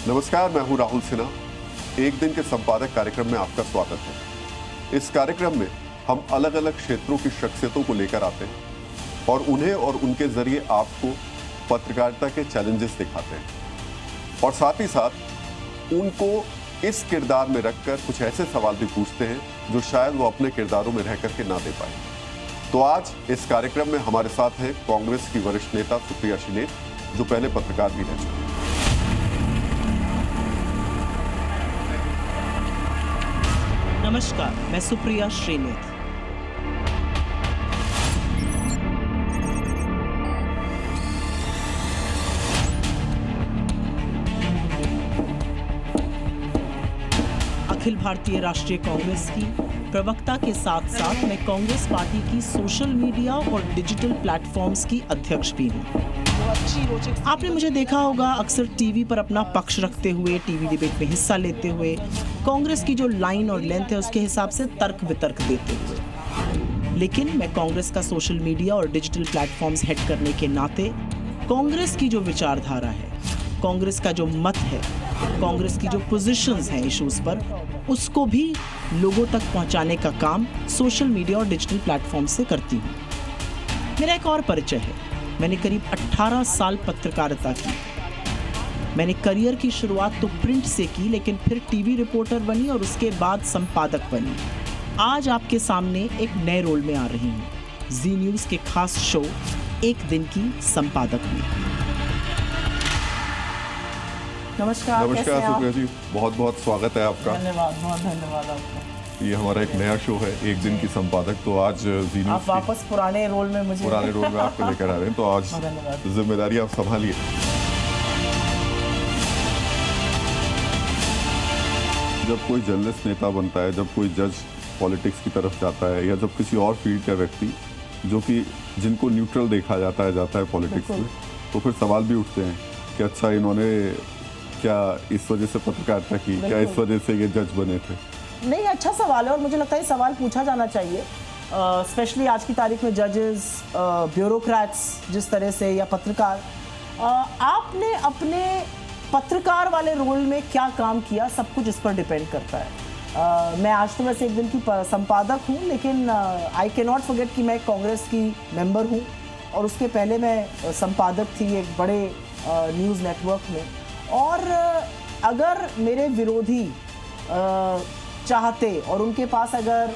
नमस्कार, मैं हूं राहुल सिन्हा। एक दिन के संपादक कार्यक्रम में आपका स्वागत है। इस कार्यक्रम में हम अलग अलग क्षेत्रों की शख्सियतों को लेकर आते हैं और उन्हें और उनके जरिए आपको पत्रकारिता के चैलेंजेस दिखाते हैं और साथ ही साथ उनको इस किरदार में रखकर कुछ ऐसे सवाल भी पूछते हैं जो शायद वो अपने किरदारों में रह करके ना दे पाए। तो आज इस कार्यक्रम में हमारे साथ हैं कांग्रेस की वरिष्ठ नेता सुप्रिया श्रीनेत, जो पहले पत्रकार भी रह चुकी हैं। नमस्कार, मैं सुप्रिया श्रीनेत। अखिल भारतीय राष्ट्रीय कांग्रेस की प्रवक्ता के साथ साथ मैं कांग्रेस पार्टी की सोशल मीडिया और डिजिटल प्लेटफॉर्म्स की अध्यक्ष भी हूँ। आपने मुझे देखा होगा अक्सर टीवी पर अपना पक्ष रखते हुए, टीवी डिबेट में हिस्सा लेते हुए, कांग्रेस की जो लाइन और लेंथ है उसके हिसाब से तर्क वितर्क देते हुए। लेकिन मैं कांग्रेस का सोशल मीडिया और डिजिटल प्लेटफॉर्म्स हेड करने के नाते कांग्रेस की जो विचारधारा है, कांग्रेस का जो मत है, कांग्रेस की जो पोजीशंस हैं इश्यूज पर, उसको भी लोगों तक पहुंचाने का काम सोशल मीडिया और डिजिटल प्लेटफॉर्म से करती हूँ। मेरा एक और परिचय है। मैंने करीब 18 साल पत्रकारिता की। मैंने करियर की शुरुआत तो प्रिंट से की, लेकिन फिर टीवी रिपोर्टर बनी और उसके बाद संपादक बनी। आज आपके सामने एक नए रोल में आ रही हूँ, जी न्यूज़ के खास शो एक दिन की संपादक में। नमस्कार सुप्रिया जी, बहुत बहुत स्वागत है आपका। धन्यवाद, बहुत धन्यवाद आपका। ये हमारा एक नया शो है, एक दिन की संपादक। तो आज जी न्यूज़ आप वापस पुराने रोल में आपको लेकर आ रहे हैं, तो आज जिम्मेदारी आप संभालिए। जब कोई जर्नलिस्ट नेता बनता है, जब कोई जज पॉलिटिक्स की तरफ जाता है, या जब किसी और फील्ड का व्यक्ति जो कि जिनको न्यूट्रल देखा जाता है पॉलिटिक्स में, तो फिर सवाल भी उठते हैं कि अच्छा, इन्होंने क्या इस वजह से पत्रकारिता की, क्या इस वजह से ये जज बने थे? नहीं, अच्छा सवाल है और मुझे लगता है सवाल पूछा जाना चाहिए, स्पेशली आज की तारीख में जजेस, ब्यूरोक्रेट्स जिस तरह से, या पत्रकार। आपने अपने पत्रकार वाले रोल में क्या काम किया, सब कुछ इस पर डिपेंड करता है। मैं आज तो वैसे एक दिन की संपादक हूँ, लेकिन आई कैन नॉट फॉरगेट कि मैं कांग्रेस की मेंबर हूँ और उसके पहले मैं संपादक थी एक बड़े न्यूज़ नेटवर्क में। और अगर मेरे विरोधी चाहते और उनके पास अगर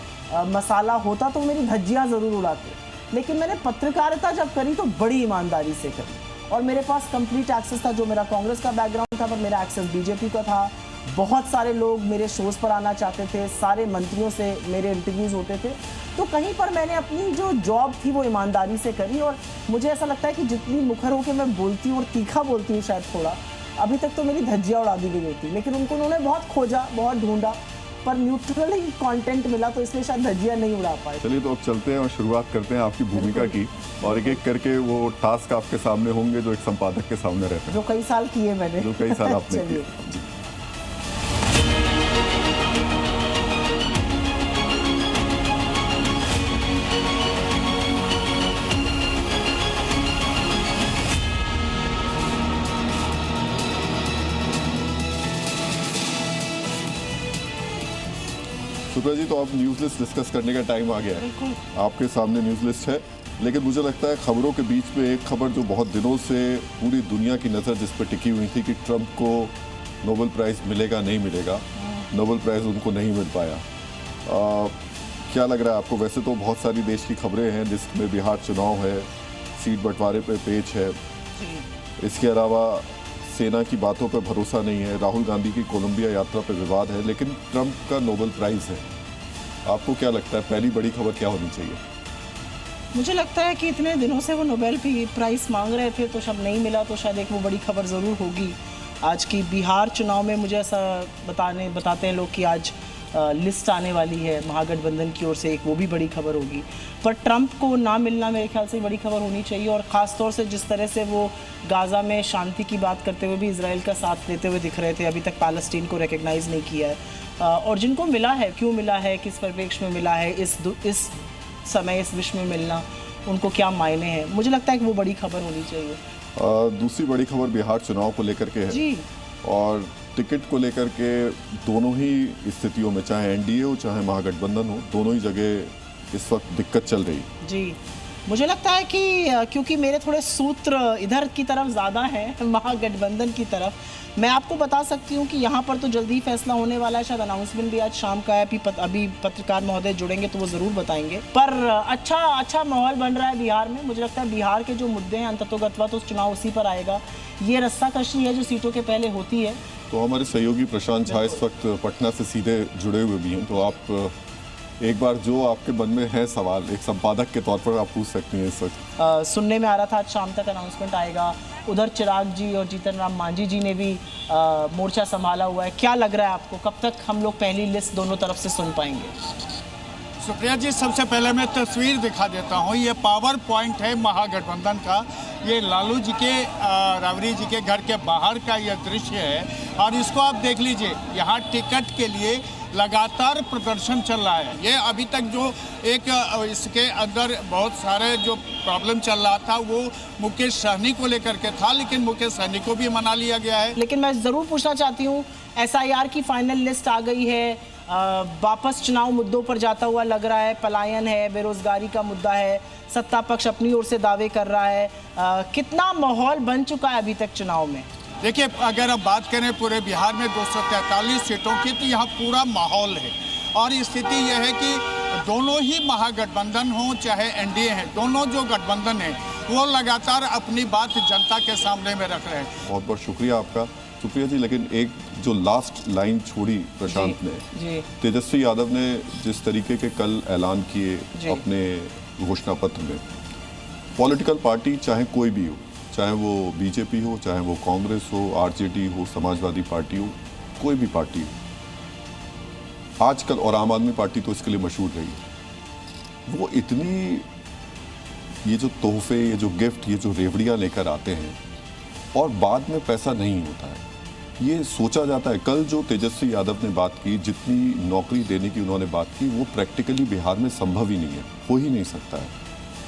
मसाला होता तो मेरी धज्जियाँ ज़रूर उड़ाते, लेकिन मैंने पत्रकारिता जब करी तो बड़ी ईमानदारी से करी और मेरे पास कंप्लीट एक्सेस था। जो मेरा कांग्रेस का बैकग्राउंड था, पर मेरा एक्सेस बीजेपी का था। बहुत सारे लोग मेरे शोज़ पर आना चाहते थे, सारे मंत्रियों से मेरे इंटरव्यूज़ होते थे। तो कहीं पर मैंने अपनी जो जॉब थी वो ईमानदारी से करी और मुझे ऐसा लगता है कि जितनी मुखर होकर मैं बोलती हूँ और तीखा बोलती हूँ शायद थोड़ा, अभी तक तो मेरी धज्जियाँ उड़ा दी गई होती, लेकिन उन्होंने बहुत खोजा, बहुत ढूंढा, पर न्यूट्रल ही कंटेंट मिला, तो इसलिए शायद धज्जियाँ नहीं उड़ा पाए। चलिए, तो अब चलते हैं और शुरुआत करते हैं आपकी भूमिका की, और एक एक करके वो टास्क आपके सामने होंगे जो एक संपादक के सामने रहते हैं, जो कई साल किए मैंने, जो कई साल आपने किए। सुप्रिया जी, तो अब न्यूज़ लिस्ट डिस्कस करने का टाइम आ गया है। आपके सामने न्यूज़ लिस्ट है, लेकिन मुझे लगता है खबरों के बीच में एक खबर जो बहुत दिनों से पूरी दुनिया की नज़र जिस पर टिकी हुई थी कि ट्रंप को नोबेल प्राइज़ मिलेगा नहीं मिलेगा, नोबेल प्राइज़ उनको नहीं मिल पाया। क्या लग रहा है आपको? वैसे तो बहुत सारी देश की खबरें हैं, जिसमें बिहार चुनाव है, सीट बंटवारे पे पेच है, इसके अलावा सेना की बातों पर भरोसा नहीं है, राहुल गांधी की कोलंबिया यात्रा पर विवाद है, लेकिन ट्रंप का नोबेल प्राइज़ है। आपको क्या लगता है पहली बड़ी खबर क्या होनी चाहिए? मुझे लगता है कि इतने दिनों से वो नोबेल प्राइज़ मांग रहे थे, तो जब नहीं मिला तो शायद एक वो बड़ी खबर ज़रूर होगी। आज की बिहार चुनाव में मुझे ऐसा बताते हैं लोग कि आज लिस्ट आने वाली है महागठबंधन की ओर से, एक वो भी बड़ी खबर होगी। पर ट्रंप को ना मिलना मेरे ख्याल से बड़ी खबर होनी चाहिए, और ख़ास तौर से जिस तरह से वो गाज़ा में शांति की बात करते हुए भी इजराइल का साथ देते हुए दिख रहे थे, अभी तक पैलेस्टीन को रिकग्नाइज़ नहीं किया है। और जिनको मिला है, क्यों मिला है, किस परिप्रेक्ष्य में मिला है, इस समय इस विश्व में मिलना उनको क्या मायने हैं, मुझे लगता है कि वो बड़ी खबर होनी चाहिए। दूसरी बड़ी खबर बिहार चुनाव को लेकर के है जी। और टिकट को लेकर के दोनों ही स्थितियों में, चाहे एनडीए हो चाहे महागठबंधन हो, दोनों ही जगह इस वक्त दिक्कत चल रही। जी, मुझे लगता है कि क्योंकि मेरे थोड़े सूत्र इधर की तरफ ज़्यादा हैं, महागठबंधन की तरफ, मैं आपको बता सकती हूँ कि यहाँ पर तो जल्दी ही फैसला होने वाला है। शायद अनाउंसमेंट भी आज शाम का है, अभी पत्रकार महोदय जुड़ेंगे तो वो ज़रूर बताएंगे। पर अच्छा माहौल बन रहा है बिहार में। मुझे लगता है बिहार के जो मुद्दे हैं अंततोगत्वा तो चुनाव उसी पर आएगा। ये रस्साकशी है जो सीटों के पहले होती है। तो हमारे सहयोगी प्रशांत झा इस वक्त पटना से सीधे जुड़े हुए भी हैं, तो आप एक बार जो आपके मन में है सवाल एक संपादक के तौर पर आप पूछ सकती हैं इस वक्त। सुनने में आ रहा था आज शाम तक अनाउंसमेंट आएगा। उधर चिराग जी और जीतन राम मांझी जी ने भी मोर्चा संभाला हुआ है। क्या लग रहा है आपको, कब तक हम लोग पहली लिस्ट दोनों तरफ से सुन पाएंगे? सुप्रिया जी, सबसे पहले मैं तस्वीर दिखा देता हूँ। ये पावर पॉइंट है महागठबंधन का। ये लालू जी के राबड़ी जी के घर के बाहर का यह दृश्य है और इसको आप देख लीजिए। यहाँ टिकट के लिए लगातार प्रदर्शन चल रहा है। ये अभी तक जो एक इसके अंदर बहुत सारे जो प्रॉब्लम चल रहा था वो मुकेश सहनी को लेकर के था, लेकिन मुकेश सहनी को भी मना लिया गया है। लेकिन मैं ज़रूर पूछना चाहती हूँ, SIR की फाइनल लिस्ट आ गई है, वापस चुनाव मुद्दों पर जाता हुआ लग रहा है। पलायन है, बेरोजगारी का मुद्दा है, सत्ता पक्ष अपनी ओर से दावे कर रहा है। कितना माहौल बन चुका है अभी तक चुनाव में? देखिए, अगर आप बात करें पूरे बिहार में 243 सीटों की, तो यहाँ पूरा माहौल है। और स्थिति यह है कि दोनों ही महागठबंधन हो चाहे एनडीए है, दोनों जो गठबंधन है वो लगातार अपनी बात जनता के सामने में रख रहे हैं। बहुत बहुत शुक्रिया आपका सुप्रिया जी। लेकिन एक जो लास्ट लाइन छोड़ी प्रशांत ने, तेजस्वी यादव ने जिस तरीके के कल ऐलान किए अपने घोषणा पत्र में, पॉलिटिकल पार्टी चाहे कोई भी हो, चाहे वो बीजेपी हो, चाहे वो कांग्रेस हो, आरजेडी हो, समाजवादी पार्टी हो, कोई भी पार्टी हो आजकल, और आम आदमी पार्टी तो इसके लिए मशहूर रही है, वो इतनी ये जो तोहफे, ये जो गिफ्ट, ये जो रेवड़ियाँ लेकर आते हैं और बाद में पैसा नहीं होता है, ये सोचा जाता है। कल जो तेजस्वी यादव ने बात की, जितनी नौकरी देने की उन्होंने बात की, वो प्रैक्टिकली बिहार में संभव ही नहीं है, हो ही नहीं सकता है।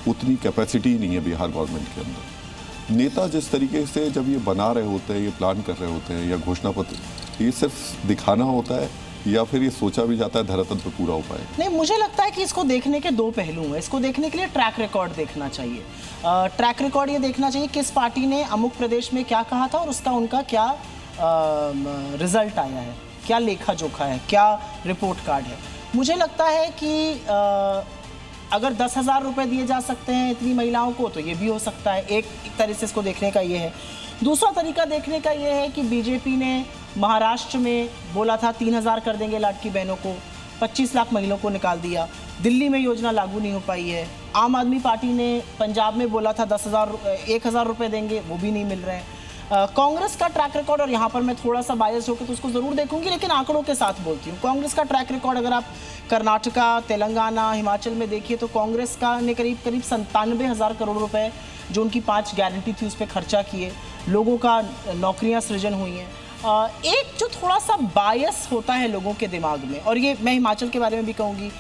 उतनी कैपेसिटी नहीं है बिहार गवर्नमेंट के अंदर। नेता जिस तरीके से जब ये बना रहे होते हैं, ये प्लान कर रहे होते हैं, या घोषणा पत्र, ये सिर्फ दिखाना होता है या फिर ये सोचा भी जाता है धरातल पर पूरा हो पाए? नहीं, मुझे लगता है कि इसको देखने के दो पहलू हैं। इसको देखने के लिए ट्रैक रिकॉर्ड देखना चाहिए। ट्रैक रिकॉर्ड ये देखना चाहिए किस पार्टी ने अमुक प्रदेश में क्या कहा था और उसका उनका क्या रिजल्ट आया है, क्या लेखा जोखा है, क्या रिपोर्ट कार्ड है। मुझे लगता है कि अगर 10,000 रुपये दिए जा सकते हैं इतनी महिलाओं को, तो ये भी हो सकता है। एक तरह से इसको देखने का ये है। दूसरा तरीका देखने का ये है कि बीजेपी ने महाराष्ट्र में बोला था 3,000 कर देंगे लाडकी बहनों को, 25 लाख महिलाओं को निकाल दिया। दिल्ली में योजना लागू नहीं हो पाई है। आम आदमी पार्टी ने पंजाब में बोला था 1,000 रुपये देंगे, वो भी नहीं मिल रहे हैं। कांग्रेस का ट्रैक रिकॉर्ड, और यहाँ पर मैं थोड़ा सा बायस होकर तो उसको ज़रूर देखूंगी, लेकिन आंकड़ों के साथ बोलती हूँ। कांग्रेस का ट्रैक रिकॉर्ड अगर आप कर्नाटका, तेलंगाना, हिमाचल में देखिए तो कांग्रेस का ने करीब 97,000 करोड़ रुपए जो उनकी 5 गारंटी थी उस पर खर्चा किए, लोगों का नौकरियां सृजन हुई हैं। एक जो थोड़ा सा बायस होता है लोगों के दिमाग में, और ये मैं हिमाचल के बारे में भी कहूँगी,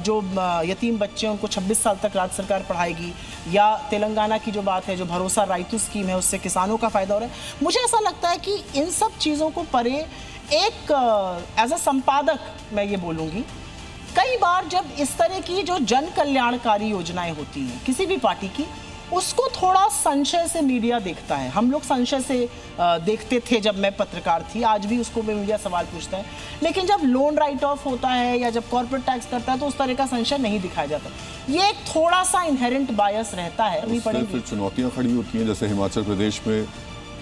जो यतीम बच्चे उनको 26 साल तक राज्य सरकार पढ़ाएगी, या तेलंगाना की जो बात है, जो भरोसा राइतु स्कीम है, उससे किसानों का फ़ायदा हो रहा है। मुझे ऐसा लगता है कि इन सब चीज़ों को परे एक एज अ संपादक मैं ये बोलूँगी, कई बार जब इस तरह की जो जन कल्याणकारी योजनाएं होती हैं किसी भी पार्टी की, उसको थोड़ा संशय से मीडिया देखता है। हम लोग संशय से देखते थे जब मैं पत्रकार थी, आज भी उसको भी मीडिया सवाल पूछता है। लेकिन जब लोन राइट ऑफ होता है या जब कॉर्पोरेट टैक्स करता है तो उस तरह का संशय नहीं दिखाया जाता। ये एक थोड़ा सा इनहेरेंट बायस रहता है। अभी फिर चुनौतियाँ खड़ी होती हैं, जैसे हिमाचल प्रदेश में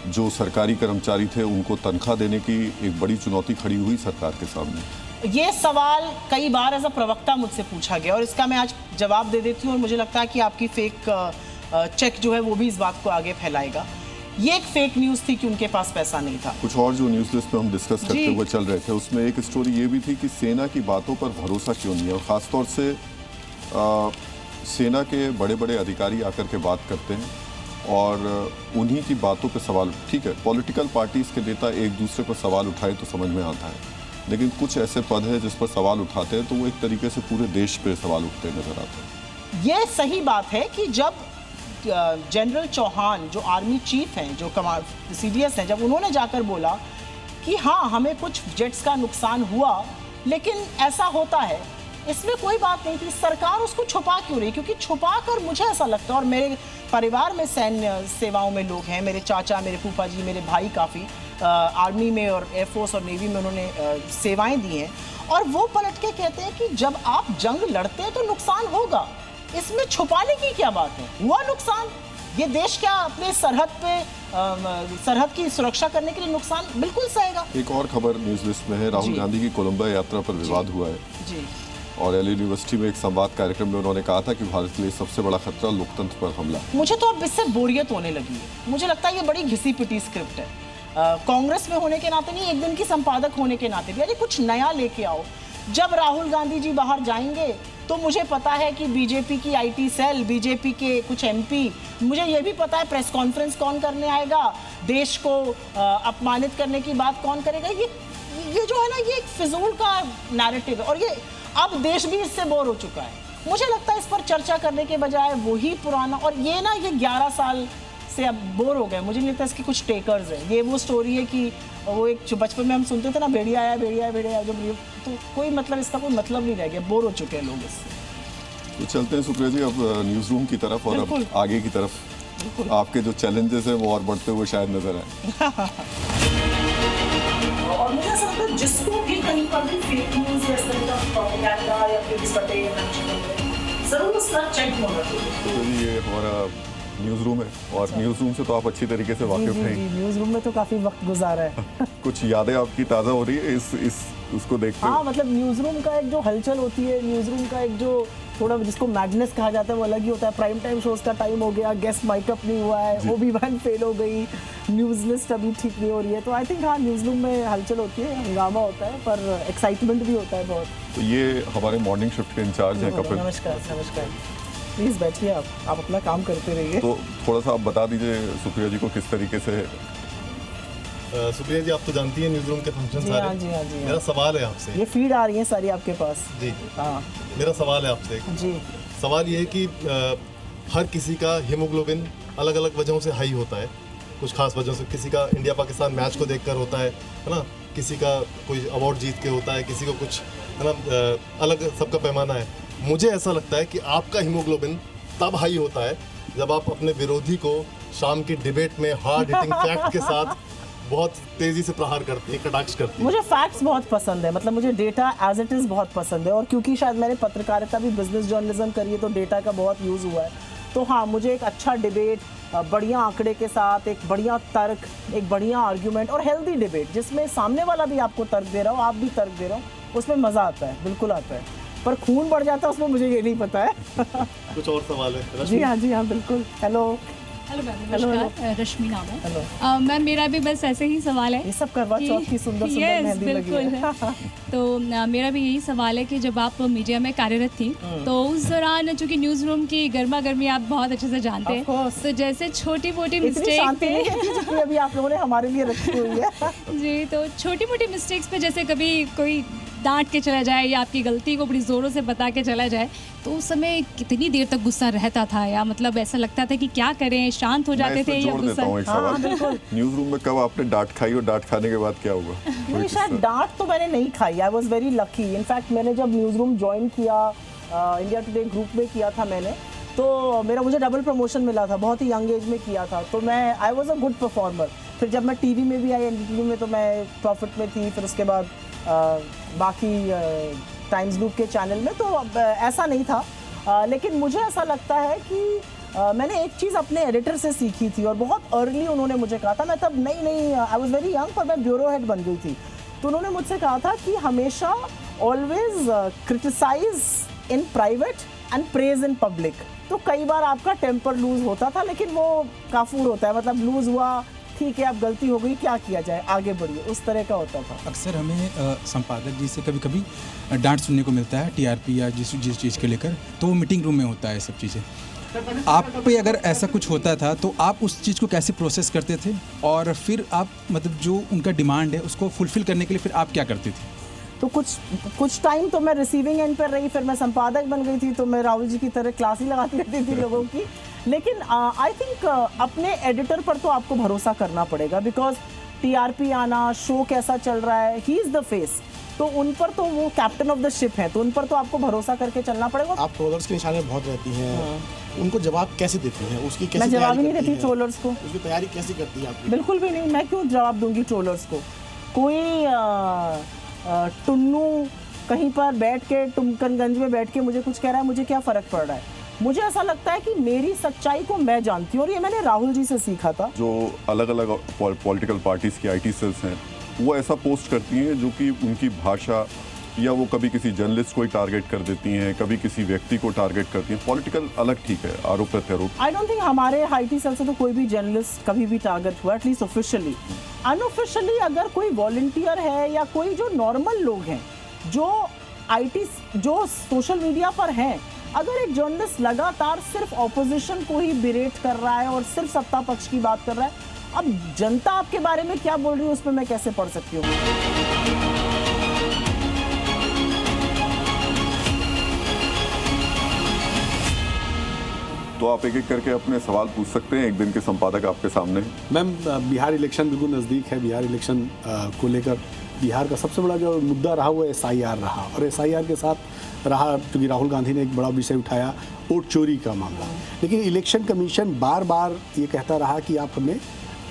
जो सरकारी कर्मचारी थे उनको तनख्वाह देने की एक बड़ी चुनौती खड़ी हुई सरकार के सामने। ये सवाल कई बार एज अ प्रवक्ता मुझसे पूछा गया और इसका मैं आज जवाब दे देती हूँ, और मुझे लगता है कि आपकी फेक चेक जो है वो भी इस बात को आगे फैलाएगा। ये एक फेक न्यूज़ थी कि उनके पास पैसा नहीं था। कुछ और जो न्यूज़ लिस्ट में हम डिस्कस करते हुए चल रहे थे, उसमें एक स्टोरी ये भी थी कि सेना की बातों पर भरोसा क्यों नहीं है, और ख़ासतौर से सेना के बड़े बड़े अधिकारी आकर के बात करते हैं और उन्हीं की बातों पर सवाल। ठीक है, पॉलिटिकल पार्टीज़ के नेता एक दूसरे पर सवाल उठाए तो समझ में आता है, लेकिन कुछ ऐसे पद हैं जिस पर सवाल उठाते हैं तो वो एक तरीके से पूरे देश पे सवाल उठते नजर आते हैं। ये सही बात है कि जब जनरल चौहान जो आर्मी चीफ हैं, जो CDS हैं, जब उन्होंने जाकर बोला कि हाँ हमें कुछ जेट्स का नुकसान हुआ, लेकिन ऐसा होता है, इसमें कोई बात नहीं थी। सरकार उसको छुपा क्यों रही? क्योंकि छुपा कर मुझे ऐसा लगता है, और मेरे परिवार में सैन्य सेवाओं में लोग हैं, मेरे चाचा, मेरे फूफा जी, मेरे भाई काफ़ी आर्मी में और एयरफोर्स और नेवी में उन्होंने सेवाएं दी हैं, और वो पलट के कहते हैं कि जब आप जंग लड़ते हैं तो नुकसान होगा, इसमें छुपाने की क्या बात है? हुआ नुकसान, ये देश क्या अपने सरहद पे सरहद की सुरक्षा करने के लिए नुकसान बिल्कुल सहेगा। एक और खबर न्यूज लिस्ट में है, राहुल गांधी की कोलंबो यात्रा पर विवाद हुआ है जी। और एल यूनिवर्सिटी में एक संवाद कार्यक्रम में उन्होंने कहा था कि भारत के लिए सबसे बड़ा खतरा लोकतंत्र पर हमला। मुझे तो अब इससे बोरियत होने लगी है। मुझे लगता है ये बड़ी घिसी पिटी स्क्रिप्ट है। कांग्रेस में होने के नाते नहीं, एक दिन की संपादक होने के नाते भी, अरे कुछ नया लेके आओ। जब राहुल गांधी जी बाहर जाएंगे तो मुझे पता है कि बीजेपी की आईटी सेल, बीजेपी के कुछ एमपी, मुझे ये भी पता है प्रेस कॉन्फ्रेंस कौन करने आएगा, देश को अपमानित करने की बात कौन करेगा। ये जो है ना, ये एक फिजूल का नैरेटिव है, और ये अब देश भी इससे बोर हो चुका है। मुझे लगता है इस पर चर्चा करने के बजाय वही पुराना, और ये ना, ये 11 साल से अब बोर हो गए। मुझे नहीं लगता इसके कुछ टेकर्स हैं। ये वो स्टोरी है कि वो एक जो बचपन में हम सुनते थे ना, भेड़िया आया भेड़िया आया भेड़िया आया, जो तो कोई मतलब, इसका कोई मतलब नहीं रह गया, बोर हो चुके हैं लोग इससे। तो चलते हैं सुप्रिया जी अब न्यूज रूम की तरफ, और अब आगे की तरफ आपके जो चैलेंजेस हैं वो और बढ़ते हुए शायद नजर आए। और मुझे ऐसा लगता है जिसको भी कहीं पर भी फेक न्यूज़ या इस तरह का प्रोपेगेंडा या फिर जरूर उसका चेक होना चाहिए। तो ये हमारा न्यूज रूम है, और न्यूज रूम से तो आप अच्छी तरीके से वाकिफ हैं। न्यूज रूम में तो काफी वक्त गुजारा है। कुछ यादें आपकी ताज़ा हो रही है इस उसको देखते हाँ, मतलब न्यूज रूम का एक जो हलचल होती है, न्यूज रूम का एक जो थोड़ा जिसको मैडनेस कहा जाता है वो अलग ही होता है। प्राइम टाइम शोज का टाइम हो गया, गेस्ट माइकअप नहीं हुआ है, ओबी-वन फेल हो गई, न्यूज लिस्ट अभी ठीक नहीं हो रही है, तो आई थिंक हाँ न्यूज रूम में हलचल होती है, हंगामा होता है, पर एक्साइटमेंट भी होता है बहुत। तो ये हमारे मॉर्निंग शिफ्ट के इंचार्ज हैं कपिल। नमस्कार नमस्कार, प्लीज बैठिए, आप अपना काम करते रहिए। तो थोड़ा सा आप बता दीजिए सुप्रिया जी को किस तरीके से। सुप्रिया जी, आप तो जानती हैं न्यूज रूम के फंक्शन सारे। हाँ जी, हाँ जी। मेरा सवाल है आपसे, ये फीड आ रही है सारी आपके पास जी। हाँ, मेरा सवाल है आपसे जी। सवाल ये है कि हर किसी का हीमोग्लोबिन अलग अलग वजहों से हाई होता है, कुछ खास वजहों से। किसी का इंडिया पाकिस्तान मैच को देखकर होता है ना, किसी का कोई अवार्ड जीत के होता है, किसी को कुछ, है ना, अलग सबका पैमाना है। मुझे ऐसा लगता है कि आपका हीमोग्लोबिन तब हाई होता है जब आप अपने विरोधी को शाम की डिबेट में हार्ड हिटिंग फैक्ट के साथ बहुत तेजी से प्रहार करती है, कटाक्ष करती है। मुझे फैक्ट्स बहुत पसंद है, मतलब मुझे डेटा एज इट इज़ बहुत पसंद है, और क्योंकि शायद मैंने पत्रकारिता भी, बिजनेस जर्नलिज्म करी है, तो डेटा का बहुत यूज़ हुआ है। तो हाँ, मुझे एक अच्छा डिबेट, बढ़िया आंकड़े के साथ, एक बढ़िया तर्क, एक बढ़िया आर्ग्यूमेंट और हेल्दी डिबेट जिसमें सामने वाला भी आपको तर्क दे रहा हो, आप भी तर्क दे रहे हो, उसमें मज़ा आता है, बिल्कुल आता है। पर खून बढ़ जाता है उसमें, मुझे ये नहीं पता है। कुछ और सवाल है? जी हाँ बिल्कुल। हेलो मैम, नमस्कार, रश्मि नाम है। मैम, मेरा भी बस ऐसे ही सवाल है। ये सब करवा चौथ की सुंदर मेहंदी लगी है। तो मेरा भी यही सवाल है कि जब आप मीडिया में कार्यरत थी तो उस दौरान, चूंकि न्यूज रूम की गर्मा गर्मी आप बहुत अच्छे से जानते हैं, तो जैसे छोटी मोटी मिस्टेक अभी आप लोगों ने हमारे लिए रखी हुई है जी, तो छोटी मोटी मिस्टेक्स पे जैसे कभी कोई डांट के चला जाए या आपकी गलती को बड़ी ज़ोरों से बता के चला जाए, तो उस समय कितनी देर तक गुस्सा रहता था, या मतलब ऐसा लगता था कि क्या करें, शांत हो जाते थे या गुस्सा? न्यूज रूम में कब आपने डांट खाई और डांट खाने के बाद क्या हुआ? नहीं, शायद डांट तो मैंने नहीं खाई। I was very lucky. In fact मैंने जब न्यूज रूम ज्वाइन किया, इंडिया टुडे ग्रुप में किया था मैंने, तो मुझे डबल प्रमोशन मिला था, बहुत ही यंग एज में किया था, तो I was a good performer. फिर जब मैं टीवी में भी आई, एनडीटीवी में, तो मैं प्रॉफिट में थी, फिर उसके बाद बाकी टाइम्स ग्रुप के चैनल में, तो ऐसा नहीं था। लेकिन मुझे ऐसा लगता है कि मैंने एक चीज़ अपने एडिटर से सीखी थी, और बहुत अर्ली उन्होंने मुझे कहा था, मैं तब नई आई वॉज वेरी यंग, पर मैं ब्यूरो हेड बन गई थी, तो उन्होंने मुझसे कहा था कि हमेशा always criticise in private and praise in public. तो कई बार आपका टेम्पर लूज होता था, लेकिन वो काफूर होता है, मतलब लूज हुआ, ठीक है, अब गलती हो गई, क्या किया जाए, आगे बढ़िए, उस तरह का होता था। अक्सर हमें संपादक जी से कभी कभी डांट सुनने को मिलता है टीआरपी या जिस चीज़ के लेकर, तो वो मीटिंग रूम में होता है सब चीज़ें। आप पे अगर ऐसा कुछ होता था तो आप उस चीज़ को कैसे प्रोसेस करते थे, और फिर आप मतलब जो उनका डिमांड है उसको फुलफिल करने के लिए फिर आप क्या करते थे? तो कुछ टाइम तो मैं रिसीविंग एंड पर रही, फिर मैं संपादक बन गई थी, तो मैं राहुल जी की तरह क्लास ही लगाती रहती थी लोगों की। लेकिन आई थिंक अपने एडिटर पर तो आपको भरोसा करना पड़ेगा, बिकॉज टीआरपी आना, शो कैसा चल रहा है, ही इज द फेस, तो उन पर तो वो कैप्टन ऑफ द शिप है, तो उन पर तो आपको भरोसा करके चलना पड़ेगा। आप ट्रोलर्स के निशाने बहुत रहती हैं, उनको जवाब कैसे देती हैं? उसकी कैसे मैं जवाब ही नहीं तैयारी देती करती हैं? ट्रोलर्स को, उसकी तैयारी कैसे करती है आपकी? बिल्कुल भी नहीं। मैं क्यों जवाब दूंगी ट्रोलर्स को? कोई टुन्नू कहीं पर बैठ के टुमकनगंज में बैठ के मुझे कुछ कह रहा है, मुझे क्या फ़र्क पड़ रहा है? मुझे ऐसा लगता है कि मेरी सच्चाई को मैं जानती हूँ, और ये मैंने राहुल जी से सीखा था। जो अलग अलग पॉलिटिकल पार्टीज की आईटी सेल्स हैं वो ऐसा पोस्ट करती हैं जो कि उनकी भाषा, या वो कभी किसी जर्नलिस्ट को ही टारगेट कर देती हैं, कभी किसी व्यक्ति को टारगेट करती हैं। पॉलिटिकल अलग ठीक है, आरोप प्रत्यारोप। आई डोंट थिंक हमारे आईटी सेल से तो कोई भी जर्नलिस्ट कभी भी टारगेट हुआ, एटलीस्ट ऑफिशियली। अनऑफिशियली अगर कोई वॉलंटियर है या कोई जो नॉर्मल लोग हैं जो आईटी जो सोशल मीडिया पर हैं, अगर एक जर्नलिस्ट लगातार सिर्फ ऑपोजिशन को ही बिरेट कर रहा है और सिर्फ सत्ता पक्ष की बात कर रहा है, अब जनता आपके बारे में क्या बोल रही है उसमें मैं कैसे पढ़ सकती हूँ? तो आप एक एक करके अपने सवाल पूछ सकते हैं, एक दिन के संपादक आपके सामने। मैम, बिहार इलेक्शन बिल्कुल नज़दीक है। बिहार इलेक्शन को लेकर बिहार का सबसे बड़ा जो मुद्दा रहा वो SIR रहा, और SIR के साथ रहा क्योंकि राहुल गांधी ने एक बड़ा विषय उठाया, वोट चोरी का मामला। लेकिन इलेक्शन कमीशन बार बार ये कहता रहा कि आप हमें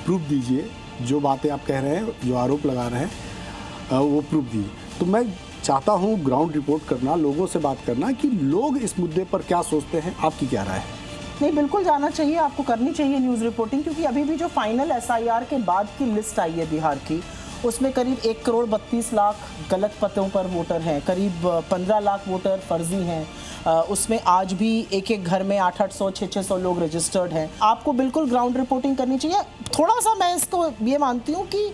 प्रूफ दीजिए, जो बातें आप कह रहे हैं, जो आरोप लगा रहे हैं वो प्रूफ दीजिए। तो मैं चाहता हूँ ग्राउंड रिपोर्ट करना, लोगों से बात करना कि लोग इस मुद्दे पर क्या सोचते हैं, आपकी क्या राय है? नहीं, बिल्कुल जाना चाहिए, आपको करनी चाहिए न्यूज़ रिपोर्टिंग, क्योंकि अभी भी जो फाइनल SIR के बाद की लिस्ट आई है बिहार की, उसमें करीब 1 करोड़ 32 लाख गलत पतों पर वोटर हैं, करीब 15 लाख वोटर फर्जी हैं, उसमें आज भी एक एक घर में 800 600 लोग रजिस्टर्ड हैं। आपको बिल्कुल ग्राउंड रिपोर्टिंग करनी चाहिए। थोड़ा सा मैं इसको ये मानती हूँ कि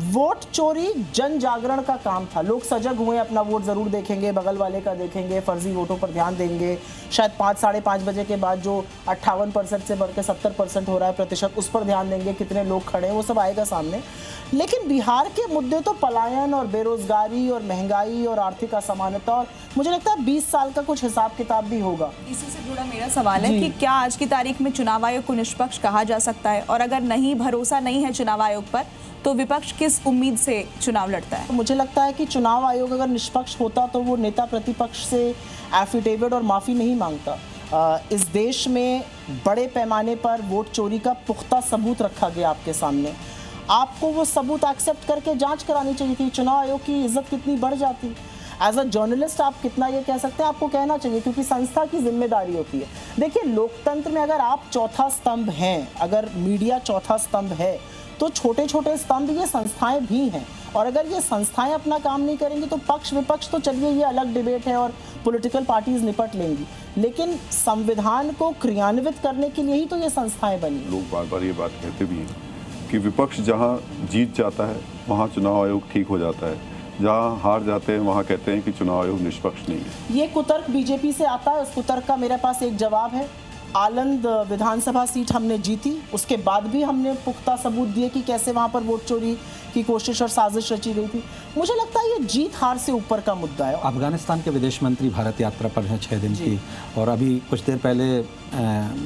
वोट चोरी जन जागरण का काम था, लोग सजग हुए, अपना वोट ज़रूर देखेंगे, बगल वाले का देखेंगे, फर्जी वोटों पर ध्यान देंगे, शायद 5 साढ़े 5 बजे के बाद जो 58% से बढ़ के 70% हो रहा है प्रतिशत, उस पर ध्यान देंगे, कितने लोग खड़े हैं, वो सब आएगा सामने। लेकिन बिहार के मुद्दे तो पलायन और बेरोजगारी और महंगाई और आर्थिक असमानता, और मुझे लगता है 20 साल का कुछ हिसाब किताब भी होगा। इसी से जुड़ा मेरा सवाल है कि क्या आज की तारीख में चुनाव आयोग को निष्पक्ष कहा जा सकता है, और अगर नहीं, भरोसा नहीं है चुनाव आयोग पर, तो विपक्ष किस उम्मीद से चुनाव लड़ता है? मुझे लगता है कि चुनाव आयोग अगर निष्पक्ष होता तो वो नेता प्रतिपक्ष से एफिडेविट और माफ़ी नहीं मांगता। इस देश में बड़े पैमाने पर वोट चोरी का पुख्ता सबूत रखा गया आपके सामने, आपको वो सबूत एक्सेप्ट करके जांच करानी चाहिए थी। चुनाव आयोग की इज्जत कितनी बढ़ जाती। एज अ जर्नलिस्ट आप कितना ये कह सकते हैं, आपको कहना चाहिए, क्योंकि संस्था की जिम्मेदारी होती है। देखिए, लोकतंत्र में अगर आप चौथा स्तंभ हैं, अगर मीडिया चौथा स्तंभ है, तो छोटे छोटे स्तंभ ये संस्थाएं भी हैं, और अगर ये संस्थाएं अपना काम नहीं करेंगी तो पक्ष विपक्ष तो चलिए ये अलग डिबेट है और पॉलिटिकल पार्टीज निपट लेंगी, लेकिन संविधान को क्रियान्वित करने के लिए ही तो ये संस्थाएं बनी। लोग बार बार ये बात कहते भी हैं कि विपक्ष जहां जीत जाता है वहां चुनाव आयोग ठीक हो जाता है, जहां हार जाते हैं वहां कहते हैं कि चुनाव आयोग निष्पक्ष नहीं है। ये कुतर्क बीजेपी से आता है। उस कुतर्क का मेरे पास एक जवाब है। आलंद विधानसभा सीट हमने जीती, उसके बाद भी हमने पुख्ता सबूत दिए कि कैसे वहाँ पर वोट चोरी की कोशिश और साजिश रची गई थी। मुझे लगता है ये जीत हार से ऊपर का मुद्दा है। अफगानिस्तान के विदेश मंत्री भारत यात्रा पर हैं 6 दिन की, और अभी कुछ देर पहले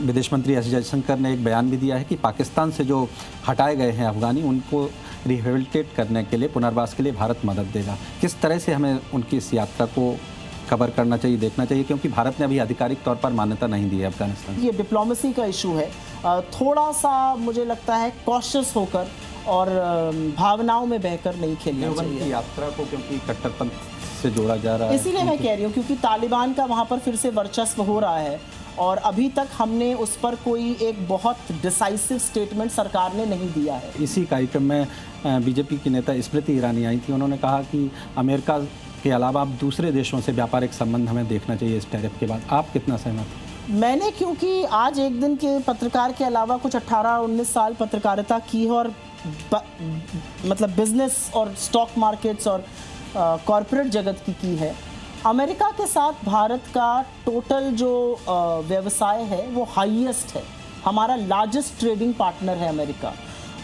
विदेश मंत्री एस जयशंकर ने एक बयान भी दिया है कि पाकिस्तान से जो हटाए गए हैं अफगानी, उनको रिहेबिलिटेट करने के लिए, पुनर्वास के लिए भारत मदद देगा। किस तरह से हमें उनकी इस यात्रा को कवर करना चाहिए, देखना चाहिए, क्योंकि भारत ने अभी आधिकारिक तौर पर मान्यता नहीं दी है अफगानिस्तान। ये डिप्लोमेसी का इशू है, थोड़ा सा मुझे लगता है कॉशियस होकर और भावनाओं में बहकर नहीं खेलना चाहिए यात्रा को, क्योंकि कट्टरपंथ से जोड़ा जा रहा है। इसीलिए मैं कह रही हूँ, क्योंकि तालिबान का वहाँ पर फिर से वर्चस्व हो रहा है, और अभी तक हमने उस पर कोई एक बहुत डिसाइसिव स्टेटमेंट सरकार ने नहीं दिया है। इसी कार्यक्रम में बीजेपी की नेता स्मृति ईरानी आई थी, उन्होंने कहा कि अमेरिका के अलावा अब दूसरे देशों से व्यापारिक संबंध हमें देखना चाहिए इस टैरिफ के बाद। आप कितना सहमत हैं? मैंने, क्योंकि आज एक दिन के पत्रकार के अलावा कुछ 18-19 साल पत्रकारिता की है, और मतलब बिजनेस और स्टॉक मार्केट्स और कॉरपोरेट जगत की है। अमेरिका के साथ भारत का टोटल जो व्यवसाय है वो हाईएस्ट है। हमारा लार्जेस्ट ट्रेडिंग पार्टनर है अमेरिका,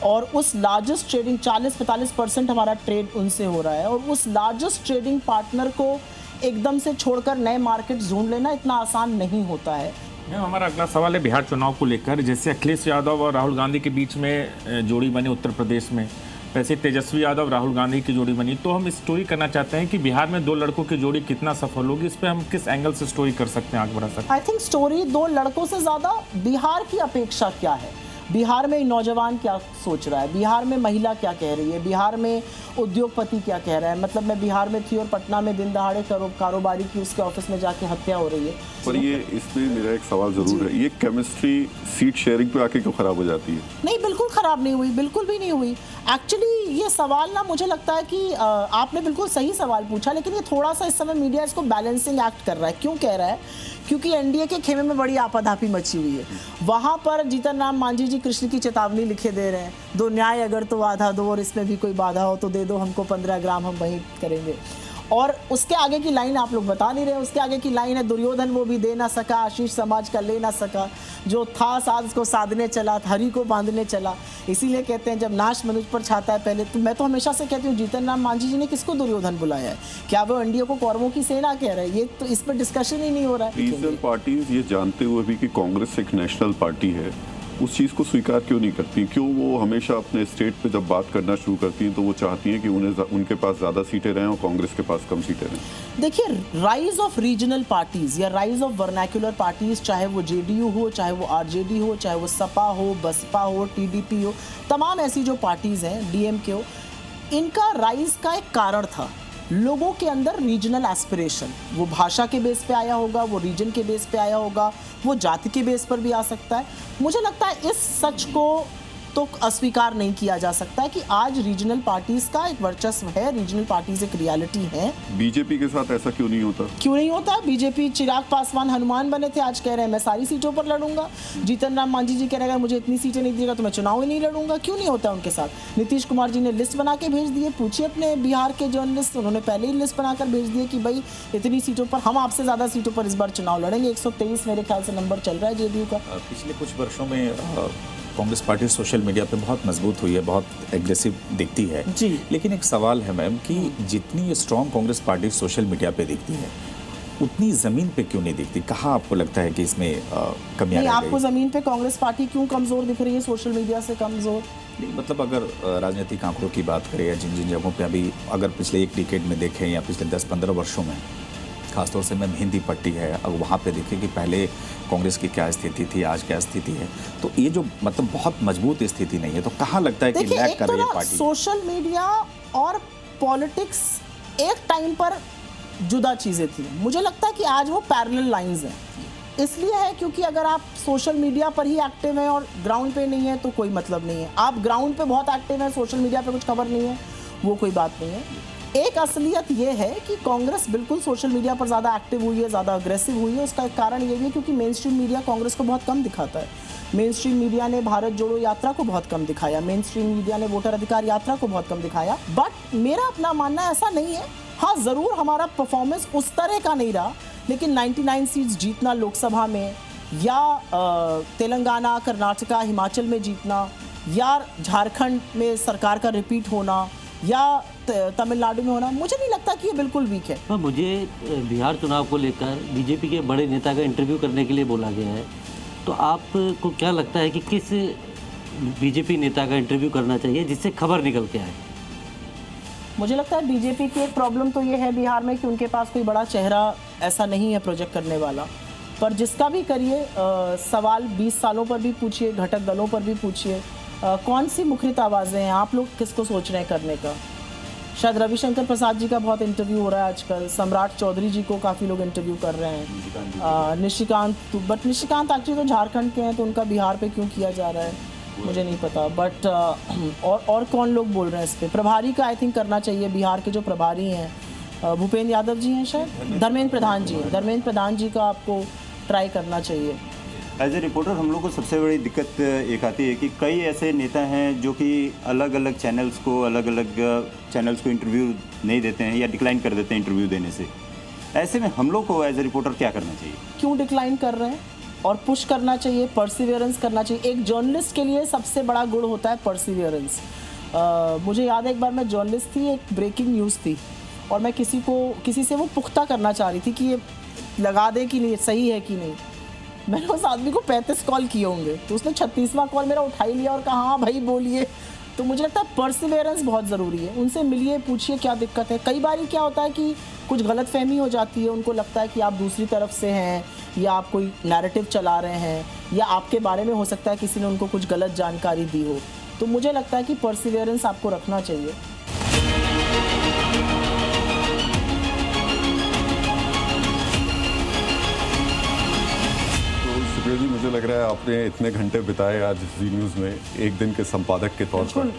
और उस लार्जेस्ट ट्रेडिंग 40-45% हमारा ट्रेड उनसे हो रहा है, और उस लार्जेस्ट ट्रेडिंग पार्टनर को एकदम से छोड़कर नए मार्केट ढूंढ लेना इतना आसान नहीं होता है। हमारा अगला सवाल है बिहार चुनाव को लेकर। जैसे अखिलेश यादव और राहुल गांधी के बीच में जोड़ी बनी उत्तर प्रदेश में, वैसे तेजस्वी यादव राहुल गांधी की जोड़ी बनी, तो हम स्टोरी करना चाहते हैं कि बिहार में दो लड़कों की जोड़ी कितना सफल होगी, इस पर हम किस एंगल से स्टोरी कर सकते हैं, आगे बढ़ा सकते हैं? आई थिंक स्टोरी दो लड़कों से ज्यादा बिहार की अपेक्षा क्या है, बिहार में नौजवान क्या सोच रहा है, बिहार में महिला क्या कह रही है, बिहार में उद्योगपति क्या कह रहा है। मतलब मैं बिहार में थी और पटना में दिन दहाड़े कारोबारी की उसके ऑफिस में जाके हत्या हो रही है। पर ये इसमें मेरा एक सवाल जरूर है, ये केमिस्ट्री सीट शेयरिंग पे आके क्यों खराब हो जाती है? नहीं, बिल्कुल खराब नहीं हुई, बिल्कुल भी नहीं हुई। एक्चुअली ये सवाल ना, मुझे लगता है कि आपने बिल्कुल सही सवाल पूछा, लेकिन ये थोड़ा सा इस समय मीडिया इसको बैलेंसिंग एक्ट कर रहा है। क्यों कह रहा है? क्योंकि एनडीए के खेमे में बड़ी आपाधापी मची हुई है। वहां पर जीतन राम मांझी जी कृष्ण की चेतावनी लिखे दे रहे हैं, दो न्याय अगर तो आधा दो, और इसमें भी कोई बाधा हो तो दे दो हमको 15 ग्राम, हम वहीं करेंगे। और उसके आगे की लाइन आप लोग बता नहीं रहे। उसके आगे की लाइन है, दुर्योधन वो भी दे ना सका, आशीष समाज का ले ना सका, जो था साज को साधने चला, हरि को बांधने चला। इसीलिए कहते हैं जब नाश मनुष्य पर छाता है पहले। तो मैं तो हमेशा से कहती हूँ, जीतन राम मांझी जी ने किसको दुर्योधन बुलाया है? क्या वो एनडीए को कौरवों की सेना कह रहे हैं? ये तो इस पर डिस्कशन ही नहीं हो रहा है। रीजनल पार्टीज ये जानते हुए भी कि कांग्रेस एक नेशनल पार्टी है, उस चीज़ को स्वीकार क्यों नहीं करती? क्यों वो हमेशा अपने स्टेट पे जब बात करना शुरू करती हैं तो वो चाहती हैं कि उनके पास ज़्यादा सीटें रहें और कांग्रेस के पास कम सीटें रहें? देखिए, राइज ऑफ रीजनल पार्टीज या राइज ऑफ वर्नाक्युलर पार्टीज, चाहे वो जेडीयू हो, चाहे वो आरजेडी हो, चाहे वो सपा हो, बसपा हो, टीडीपी हो, तमाम ऐसी जो पार्टीज हैं, डीएमके हो, इनका राइज का एक कारण था लोगों के अंदर रीजनल एस्पिरेशन। वो भाषा के बेस पे आया होगा, वो रीजन के बेस पे आया होगा, वो जाति के बेस पर भी आ सकता है। मुझे लगता है इस सच को तो अस्वीकार नहीं किया जा सकता है कि आज रीजनल पार्टीज का एक वर्चस्व है, रीजनल पार्टीज एक रियलिटी है। बीजेपी के साथ ऐसा क्यों नहीं होता? क्यों नहीं होता? बीजेपी, चिराग पासवान हनुमान बने थे, आज कह रहे हैं मैं सारी सीटों पर लड़ूंगा। जीतन राम मांझी जी कह रहे हैं अगर मुझे इतनी सीटें नहीं देगा तो मैं चुनाव ही नहीं लड़ूंगा। क्यों नहीं होता उनके साथ? नीतीश कुमार जी ने लिस्ट बना के भेज दिए, पूछिए अपने बिहार के जर्नलिस्ट, उन्होंने पहले ही लिस्ट बनाकर भेज दिए कि भाई इतनी सीटों पर, हम आपसे ज़्यादा सीटों पर इस बार चुनाव लड़ेंगे। 123 मेरे ख्याल से नंबर चल रहा है जेडीयू का। पिछले कुछ वर्षों में कांग्रेस पार्टी सोशल मीडिया पे बहुत मजबूत हुई है, बहुत एग्रेसिव दिखती है जी। लेकिन एक सवाल है मैम कि जितनी strong Congress party social media पे दिखती है, उतनी जमीन पे क्यों नहीं दिखती? कहाँ आपको लगता है कि इसमें कमियां रह गई? आपको जमीन पे कांग्रेस पार्टी क्यों कमजोर दिख रही है, सोशल मीडिया से कमजोर? नहीं, मतलब अगर राजनीतिक आंकड़ों की बात करें या जिन जिन जगहों पे अभी अगर पिछले एक डिकेड में देखें या पिछले 10-15 वर्षों में, खासतौर से मैम हिंदी पट्टी है, अब वहाँ पे देखें कि पहले कांग्रेस की क्या स्थिति थी, आज क्या स्थिति है, तो ये जो मतलब बहुत मजबूत स्थिति नहीं है, तो कहाँ लगता है कि लैग कर रही है पार्टी? सोशल मीडिया और पॉलिटिक्स एक टाइम पर जुदा चीज़ें थी। मुझे लगता है कि आज वो पैरेलल लाइंस हैं। इसलिए है क्योंकि अगर आप सोशल मीडिया पर ही एक्टिव हैं और ग्राउंड पे नहीं है तो कोई मतलब नहीं है। आप ग्राउंड पे बहुत एक्टिव हैं, सोशल मीडिया पे कुछ खबर नहीं है, वो कोई बात नहीं है। एक असलियत ये है कि कांग्रेस बिल्कुल सोशल मीडिया पर ज़्यादा एक्टिव हुई है, ज़्यादा अग्रेसिव हुई है। उसका एक कारण ये भी है क्योंकि मेन स्ट्रीम मीडिया कांग्रेस को बहुत कम दिखाता है। मेन स्ट्रीम मीडिया ने भारत जोड़ो यात्रा को बहुत कम दिखाया, मेन स्ट्रीम मीडिया ने वोटर अधिकार यात्रा को बहुत कम दिखाया। बट मेरा अपना मानना ऐसा नहीं है। हाँ, ज़रूर हमारा परफॉर्मेंस उस तरह का नहीं रहा, लेकिन 99 सीट्स जीतना लोकसभा में, या तेलंगाना, कर्नाटका, हिमाचल में जीतना, या झारखंड में सरकार का रिपीट होना, या तमिलनाडु में होना, मुझे नहीं लगता कि ये बिल्कुल वीक है। तो मुझे बिहार चुनाव को लेकर बीजेपी के बड़े नेता का इंटरव्यू करने के लिए बोला गया है, तो आपको क्या लगता है कि किस बीजेपी नेता का इंटरव्यू करना चाहिए जिससे खबर निकल के आए? मुझे लगता है बीजेपी की एक प्रॉब्लम तो ये है बिहार में कि उनके पास कोई बड़ा चेहरा ऐसा नहीं है प्रोजेक्ट करने वाला। पर जिसका भी करिए सवाल 20 सालों पर भी पूछिए, घटक दलों पर भी पूछिए, कौन सी मुखरित आवाज़ें हैं, आप लोग किसको सोच रहे हैं करने का? शायद रविशंकर प्रसाद जी का बहुत इंटरव्यू हो रहा है आजकल, सम्राट चौधरी जी को काफ़ी लोग इंटरव्यू कर रहे हैं, निशिकांत, बट निशिकांत एक्चुअली तो झारखंड के हैं, तो उनका बिहार पे क्यों किया जा रहा है मुझे नहीं पता। बट और कौन लोग बोल रहे हैं इस पर? प्रभारी का आई थिंक करना चाहिए। बिहार के जो प्रभारी हैं भूपेंद्र यादव जी हैं, शायद धर्मेंद्र प्रधान जी हैं, धर्मेंद्र प्रधान जी का आपको ट्राई करना चाहिए। एज ए रिपोर्टर हम लोग को सबसे बड़ी दिक्कत एक आती है कि कई ऐसे नेता हैं जो कि अलग अलग चैनल्स को इंटरव्यू नहीं देते हैं या डिक्लाइन कर देते हैं इंटरव्यू देने से। ऐसे में हम लोग को एज ए रिपोर्टर क्या करना चाहिए? क्यों डिक्लाइन कर रहे हैं? और पुश करना चाहिए, परसिवियरेंस करना चाहिए। एक जर्नलिस्ट के लिए सबसे बड़ा गुण होता है परसिवियरेंस। मुझे याद है एक बार मैं जर्नलिस्ट थी, एक ब्रेकिंग न्यूज़ थी और मैं किसी से वो पुख्ता करना चाह रही थी कि ये लगा दें कि नहीं, सही है कि नहीं। मैंने उस आदमी को 35 कॉल किए होंगे, तो उसने 36वां कॉल मेरा उठा ही लिया और कहा हाँ भाई बोलिए। तो मुझे लगता है परसिवेरेंस बहुत ज़रूरी है, उनसे मिलिए, पूछिए क्या दिक्कत है। कई बार क्या होता है कि कुछ गलतफहमी हो जाती है, उनको लगता है कि आप दूसरी तरफ से हैं या आप कोई नैरेटिव चला रहे हैं या आपके बारे में हो सकता है किसी ने उनको कुछ गलत जानकारी दी हो। तो मुझे लगता है कि परसिवेरेंस आपको रखना चाहिए। सुप्रिया जी, मुझे लग रहा है आपने इतने घंटे बिताए आज जी न्यूज़ में एक दिन के संपादक के तौर पर।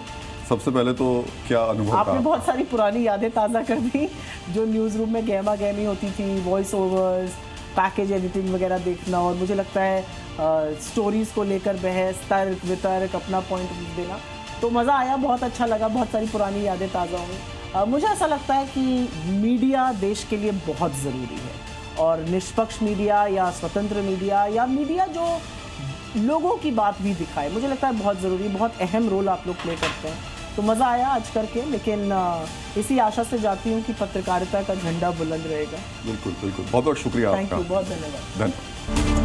सबसे पहले तो क्या अनुभव आपने बहुत सारी पुरानी यादें ताज़ा कर दी, जो न्यूज़ रूम में गहमा गहमी होती थी, वॉइस ओवर्स, पैकेज एडिटिंग वगैरह देखना, और मुझे लगता है स्टोरीज़ को लेकर बहस, तर्क वितर्क, अपना पॉइंट देना। तो मज़ा आया, बहुत अच्छा लगा, बहुत सारी पुरानी यादें ताज़ा हुई। मुझे ऐसा लगता है कि मीडिया देश के लिए बहुत ज़रूरी है, और निष्पक्ष मीडिया या स्वतंत्र मीडिया या मीडिया जो लोगों की बात भी दिखाए, मुझे लगता है बहुत ज़रूरी, बहुत अहम रोल आप लोग प्ले करते हैं। तो मज़ा आया आज करके, लेकिन इसी आशा से जाती हूँ कि पत्रकारिता का झंडा बुलंद रहेगा। बिल्कुल बिल्कुल, बहुत बहुत शुक्रिया आपका। थैंक यू, बहुत धन्यवाद। धन्यवाद।